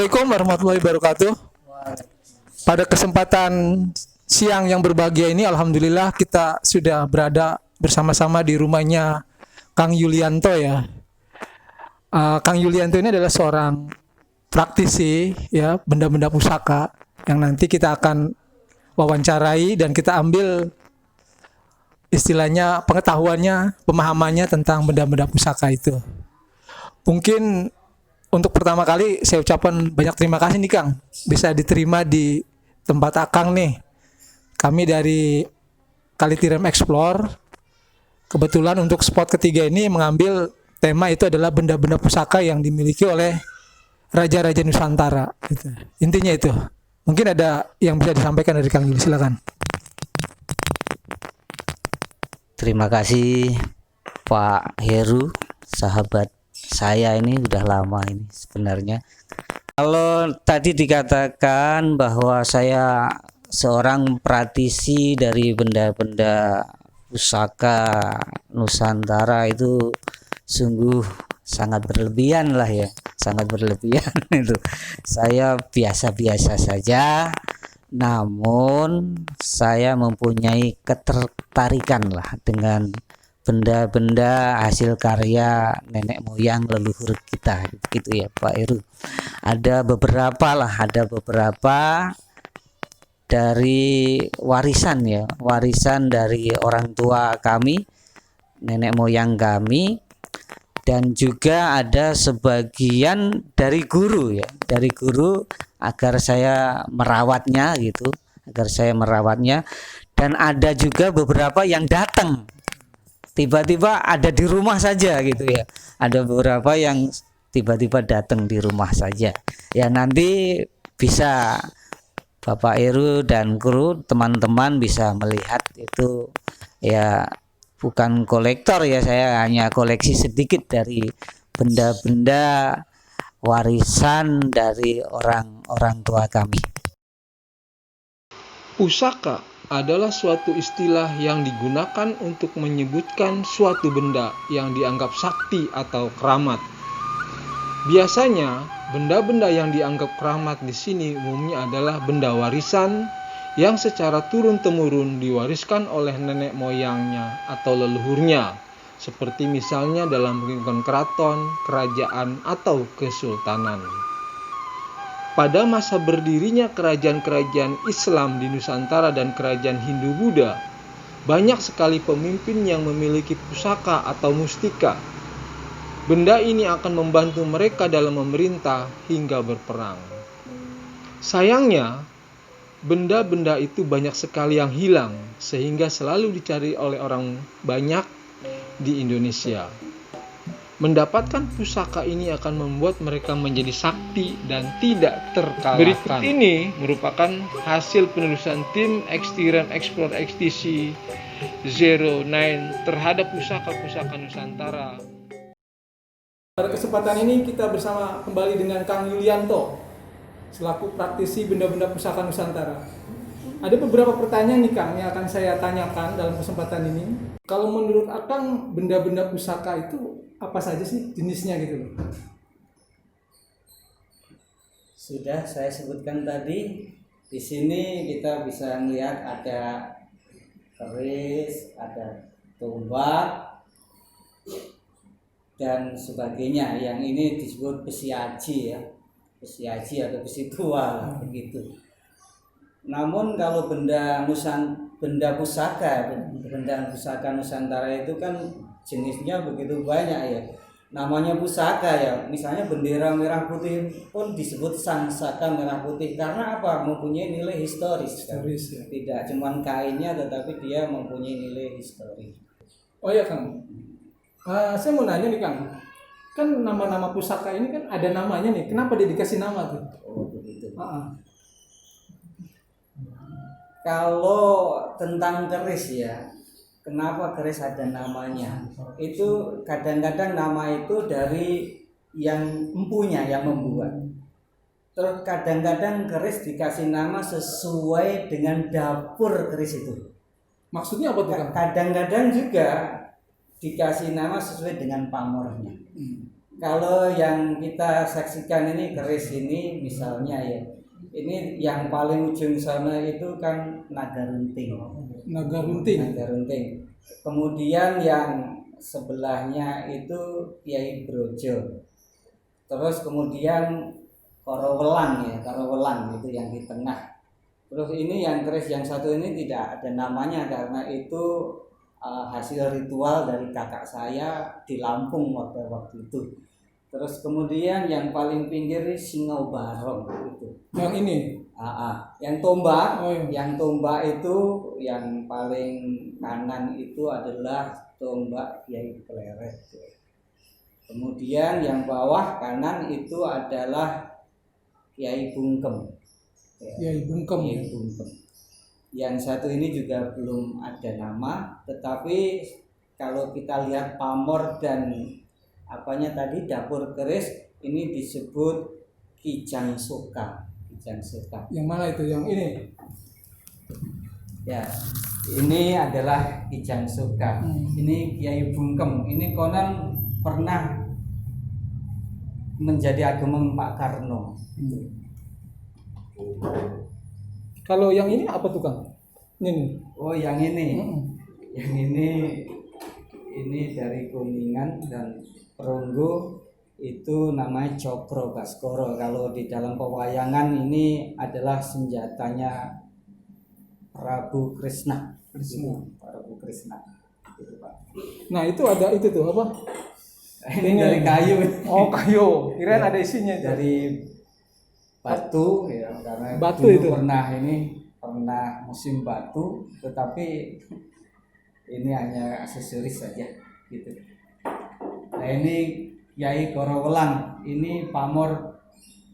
Assalamualaikum warahmatullahi wabarakatuh. Pada kesempatan siang yang berbahagia ini, alhamdulillah kita sudah berada bersama-sama di rumahnya Kang Yulianto ya. Kang Yulianto ini adalah seorang praktisi ya benda-benda pusaka yang nanti kita akan wawancarai dan kita ambil istilahnya pengetahuannya, pemahamannya tentang benda-benda pusaka itu. Mungkin untuk pertama kali saya ucapkan banyak terima kasih nih Kang, bisa diterima di tempat Akang nih. Kami dari Kalitiram Explore, kebetulan untuk spot ketiga ini mengambil tema itu adalah benda-benda pusaka yang dimiliki oleh Raja-Raja Nusantara. Gitu. Intinya itu. Mungkin ada yang bisa disampaikan dari Kang Yuli, silakan. Terima kasih Pak Heru, sahabat saya ini udah lama ini sebenarnya. Kalau tadi dikatakan bahwa saya seorang praktisi dari benda-benda pusaka Nusantara, itu sungguh sangat berlebihan lah ya, sangat berlebihan itu. Saya biasa-biasa saja, namun saya mempunyai ketertarikan lah dengan benda-benda hasil karya nenek moyang leluhur kita gitu ya Pak Heru. Ada beberapa dari warisan ya, warisan dari orang tua kami, nenek moyang kami, dan juga ada sebagian dari guru ya, dari guru agar saya merawatnya gitu, dan ada juga beberapa yang datang tiba-tiba ada di rumah saja gitu ya. Ada beberapa yang tiba-tiba datang di rumah saja. Ya nanti bisa Bapak Heru dan kru teman-teman bisa melihat itu ya, bukan kolektor ya, saya hanya koleksi sedikit dari benda-benda warisan dari orang tua kami. Pusaka adalah suatu istilah yang digunakan untuk menyebutkan suatu benda yang dianggap sakti atau keramat. Biasanya, benda-benda yang dianggap keramat di sini umumnya adalah benda warisan yang secara turun-temurun diwariskan oleh nenek moyangnya atau leluhurnya, seperti misalnya dalam lingkungan keraton, kerajaan, atau kesultanan. Pada masa berdirinya kerajaan-kerajaan Islam di Nusantara dan kerajaan Hindu-Buddha, banyak sekali pemimpin yang memiliki pusaka atau mustika. Benda ini akan membantu mereka dalam memerintah hingga berperang. Sayangnya, benda-benda itu banyak sekali yang hilang, sehingga selalu dicari oleh orang banyak di Indonesia. Mendapatkan pusaka ini akan membuat mereka menjadi sakti dan tidak terkalahkan. Berikut ini merupakan hasil penelusuran tim Kalitiram Explore XTC 09 terhadap pusaka-pusaka Nusantara. Pada kesempatan ini kita bersama kembali dengan Kang Yulianto selaku praktisi benda-benda pusaka Nusantara. Ada beberapa pertanyaan nih Kang yang akan saya tanyakan dalam kesempatan ini. Kalau menurut Akang, benda-benda pusaka itu apa saja sih jenisnya gitu loh? Sudah saya sebutkan tadi. Di sini kita bisa melihat ada keris, ada tombak dan sebagainya. Yang ini disebut besi aji ya, besi aji atau besi tua begitu. Namun kalau benda pusaka Nusantara itu kan jenisnya begitu banyak ya. Namanya pusaka ya, misalnya bendera merah putih pun disebut sangsaka merah putih karena apa? Mempunyai nilai historis kan? Ya. Tidak cuma kainnya tetapi dia mempunyai nilai historis. Oh ya Kang, saya mau nanya nih Kang, kan nama-nama pusaka ini kan ada namanya nih, kenapa dia dikasih nama tuh? Oh begitu. Kalau tentang keris ya, kenapa keris ada namanya? Itu kadang-kadang nama itu dari yang empunya yang membuat. Terus kadang-kadang keris dikasih nama sesuai dengan dapur keris itu. Maksudnya apa tuh Kang? Kadang-kadang juga dikasih nama sesuai dengan pamornya. Kalau yang kita saksikan ini keris ini misalnya ya, ini yang paling ujung sana itu kan naga runting. Naga runting. Naga runting. Kemudian yang sebelahnya itu Kiai Brojo. Terus kemudian Korowelang ya, Korowelang itu yang di tengah. Terus ini yang keris yang satu ini tidak ada namanya karena itu hasil ritual dari kakak saya di Lampung waktu itu. Terus kemudian yang paling pinggir ini Singau Barong itu. Yang ini. Yang tombak, Oh, iya. yang tombak itu yang paling kanan itu adalah tombak Kiai Pleret. Kemudian yang bawah kanan itu adalah Kiai Bungkem. Kiai Bungkem. Kiai Bungkem. Yang satu ini juga belum ada nama, tetapi kalau kita lihat pamor dan apanya tadi dapur keris ini disebut Kijang Soka. Kijang Soka. Yang mana itu? Yang ini. Ya, ini adalah Kijang Soka. Ini Kiai Bungkem. Ini konon pernah menjadi agama Pak Karno. Kalau yang ini apa tuh Kang? Ini. Oh, yang ini. Yang ini dari Kuningan dan Perunggu itu namanya Cokro Baskoro. Kalau di dalam pewayangan ini adalah senjatanya Prabu Krishna. Prabu Krishna. Gitu, Pak. Nah, itu ada itu tuh apa? Ini dari kayu. Oh, kayu. Kirain ada isinya itu. Dari batu ya, karena Batu dulu itu. pernah musim batu, tetapi ini hanya aksesoris saja gitu. Nah, ini Kiai Korowelang. Ini pamor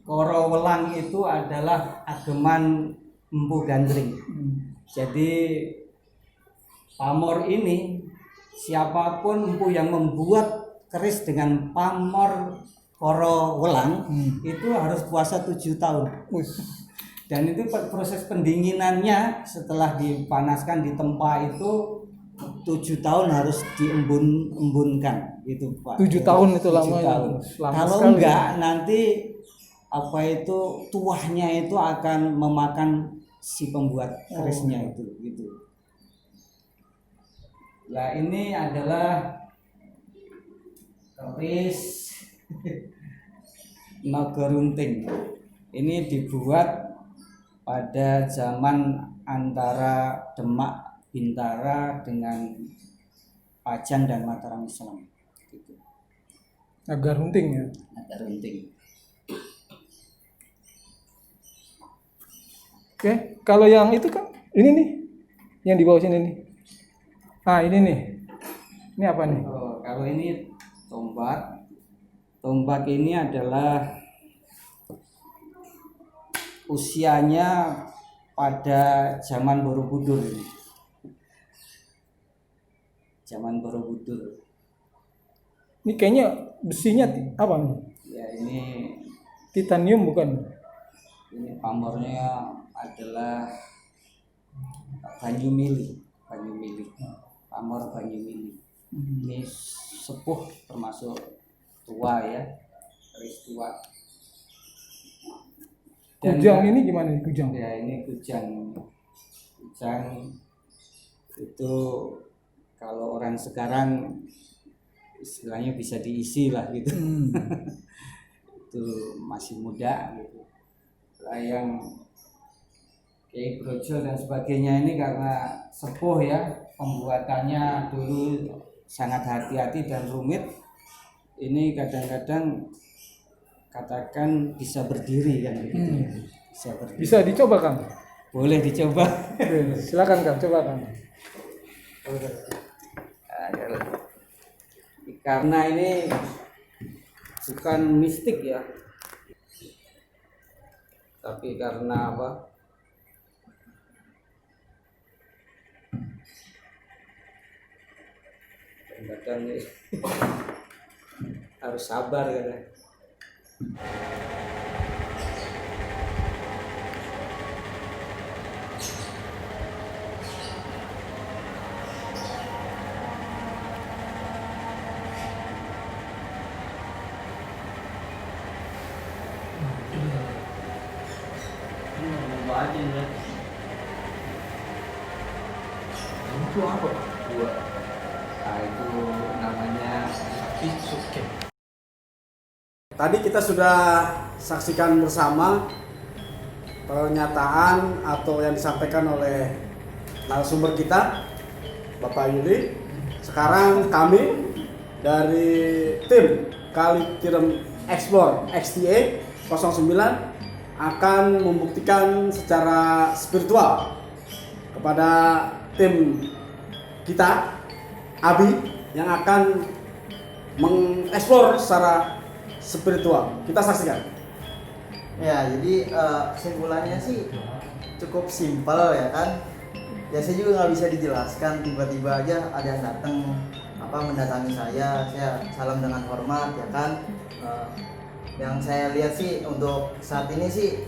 Korowelang itu adalah ageman Empu Gandring. Jadi pamor ini siapapun empu yang membuat keris dengan pamor Korowelang itu harus puasa 7 tahun. Dan itu proses pendinginannya setelah dipanaskan di tempa itu 7 tahun harus diembunkan gitu Pak. 7 tahun itu 7 lamanya. tahun. Lama Kalau sekali. enggak nanti apa itu tuahnya itu akan memakan si pembuat kerisnya itu gitu. Nah, ini adalah keris naga runting. Ini dibuat pada zaman antara Demak Bintara dengan Pajang dan Mataram Islam. Gitu. Naga runting ya. Naga runting. Oke, kalau yang itu Kang, ini nih, yang di bawah sini nih. Ah, ini nih. Ini apa nih? Oh, kalau ini tombak. Tombak ini adalah usianya pada zaman Borobudur ini. Zaman Borobudur. Ini kayaknya besinya apa nih? Ya, ini Titanium bukan? ini pamornya adalah Banyumili. Pamor Banyumili. Ini sepuh termasuk tua ya, keris tua. Kujang ini gimana nih kujang? Ya, ini kujang. Kujang itu kalau orang sekarang istilahnya bisa diisi lah gitu. Itu masih muda gitu. Lah yang Kiai Brojo dan sebagainya ini karena sepuh ya, pembuatannya dulu sangat hati-hati dan rumit. Ini kadang-kadang katakan bisa berdiri kan begitu. Bisa berdiri. Bisa dicoba Kang? Boleh dicoba. Silakan Kang, coba Kang. Karena ini bukan mistik ya, tapi karena apa? Kadang harus sabar ya. nunggu aja ya. Itu apa Pak? Dua. Nah, itu namanya sakit suke. Tadi kita sudah saksikan bersama pernyataan atau yang disampaikan oleh narasumber kita, Bapak Yuli. Sekarang kami dari tim Kali Tirem Explore XTA 09 akan membuktikan secara spiritual kepada tim kita, Abi, yang akan mengeksplor secara spiritual. Kita saksikan. Ya, jadi kesimpulannya sih cukup simpel ya kan. Ya saya juga nggak bisa dijelaskan, tiba-tiba aja ada yang datang mendatangi saya salam dengan hormat ya kan. Yang saya lihat sih untuk saat ini sih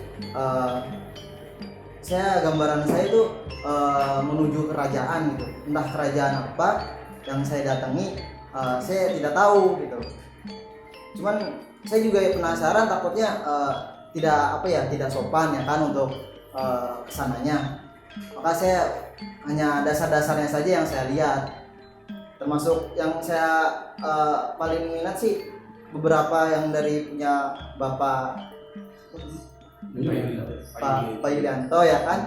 gambaran saya itu menuju kerajaan gitu. Entah kerajaan apa yang saya datangi, saya tidak tahu gitu. Cuman saya juga penasaran, takutnya tidak sopan ya kan untuk kesananya. Maka saya hanya dasar-dasarnya saja yang saya lihat. Termasuk yang saya paling minat sih beberapa yang dari punya Bapak Pak Yulianto ya kan.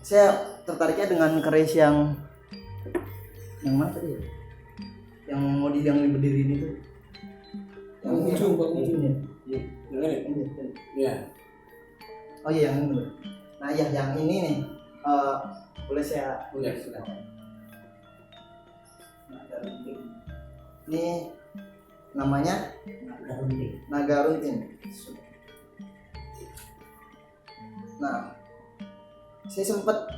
Saya tertariknya dengan keris yang mana tadi? Yang model yang berdiri ini tuh. Yang ujung ujungnya. Iya. Oh iya yang ini. Nah ya yang ini nih. Boleh silakan. Ini namanya Naga Runting. Nah, saya sempat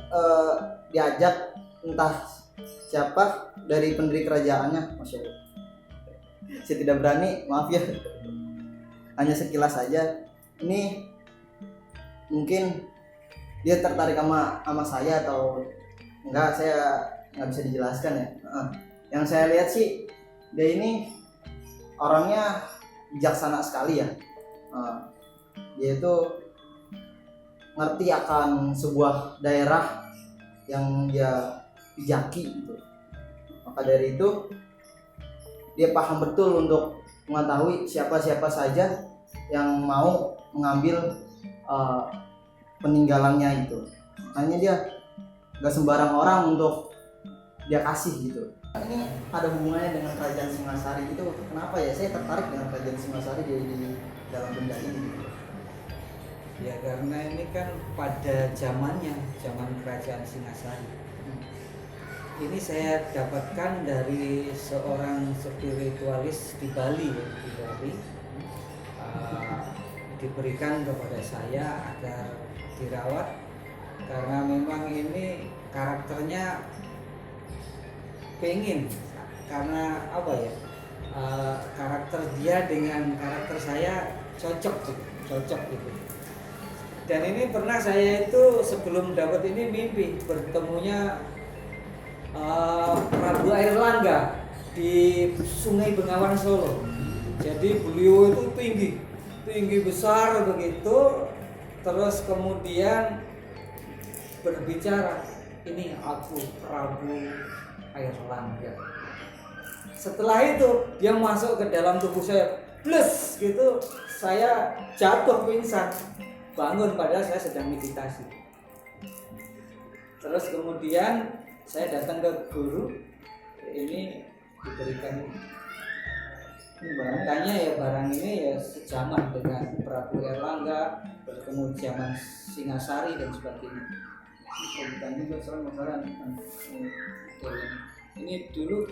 diajak entah siapa dari pendiri kerajaannya, Masya Allah. Saya tidak berani, maaf ya. Hanya sekilas saja. Ini mungkin dia tertarik sama saya atau enggak, saya nggak bisa dijelaskan ya. Yang saya lihat sih dia ini orangnya bijaksana sekali ya. Dia itu ngerti akan sebuah daerah yang dia pijaki gitu. Maka dari itu dia paham betul untuk mengetahui siapa-siapa saja yang mau mengambil peninggalannya itu. Makanya dia gak sembarang orang untuk dia kasih gitu. Ini ada hubungannya dengan kerajaan Singasari itu. Kenapa ya saya tertarik dengan kerajaan Singasari di dalam benda ini gitu. Ya karena ini kan pada zaman kerajaan Singasari. Ini saya dapatkan dari seorang spiritualis di Bali ya, diberikan kepada saya agar dirawat karena memang ini karakternya pengen, karena apa ya, karakter dia dengan karakter saya cocok gitu. Dan ini pernah saya itu sebelum dapat ini mimpi bertemunya Prabu Airlangga di Sungai Bengawan Solo. Jadi beliau itu tinggi besar begitu, terus kemudian berbicara, ini aku Prabu Airlangga. Setelah itu dia masuk ke dalam tubuh saya, plus gitu, saya jatuh pingsan, bangun padahal saya sedang meditasi. Terus kemudian saya datang ke guru, ini diberikan ini barang ini ya sejaman dengan Prabu Airlangga, bertemu zaman Singasari dan sebagainya. Bukan juga masalah ini dulu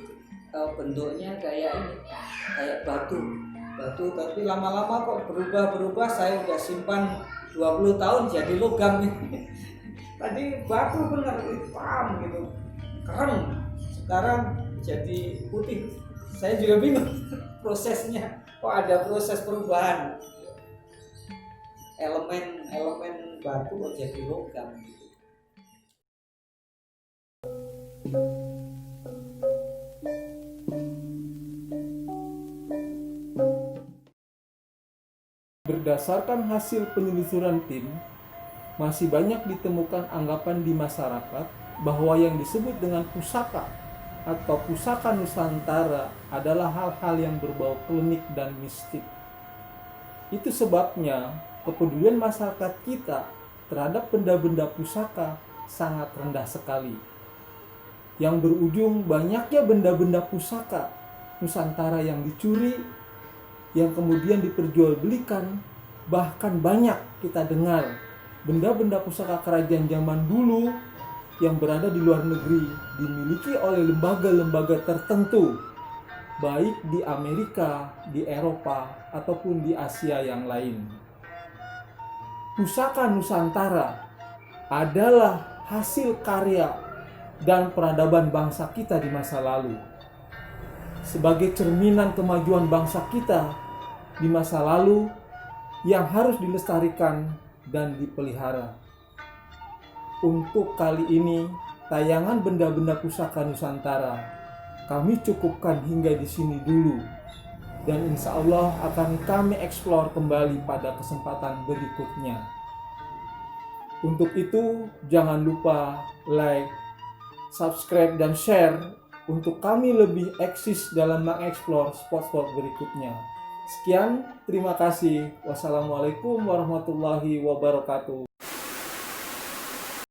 bentuknya kayak batu, tapi lama-lama kok berubah. Saya udah simpan 20 tahun jadi logam. Tadi batu benar hitam gitu, keren, sekarang jadi putih. Saya juga bingung prosesnya, kok ada proses perubahan elemen batu kok jadi logam gitu. Berdasarkan hasil penelusuran tim, masih banyak ditemukan anggapan di masyarakat bahwa yang disebut dengan pusaka atau pusaka Nusantara adalah hal-hal yang berbau klinik dan mistik. Itu sebabnya kepedulian masyarakat kita terhadap benda-benda pusaka sangat rendah sekali, yang berujung banyaknya benda-benda pusaka Nusantara yang dicuri, yang kemudian diperjualbelikan. Bahkan banyak kita dengar benda-benda pusaka kerajaan zaman dulu yang berada di luar negeri dimiliki oleh lembaga-lembaga tertentu, baik di Amerika, di Eropa, ataupun di Asia yang lain. Pusaka Nusantara adalah hasil karya dan peradaban bangsa kita di masa lalu. Sebagai cerminan kemajuan bangsa kita di masa lalu yang harus dilestarikan dan dipelihara. Untuk kali ini, tayangan benda-benda pusaka Nusantara kami cukupkan hingga di sini dulu. Dan insya Allah akan kami eksplor kembali pada kesempatan berikutnya. Untuk itu, jangan lupa like, subscribe, dan share untuk kami lebih eksis dalam mengeksplor spot-spot berikutnya. Sekian, terima kasih. Wassalamualaikum warahmatullahi wabarakatuh.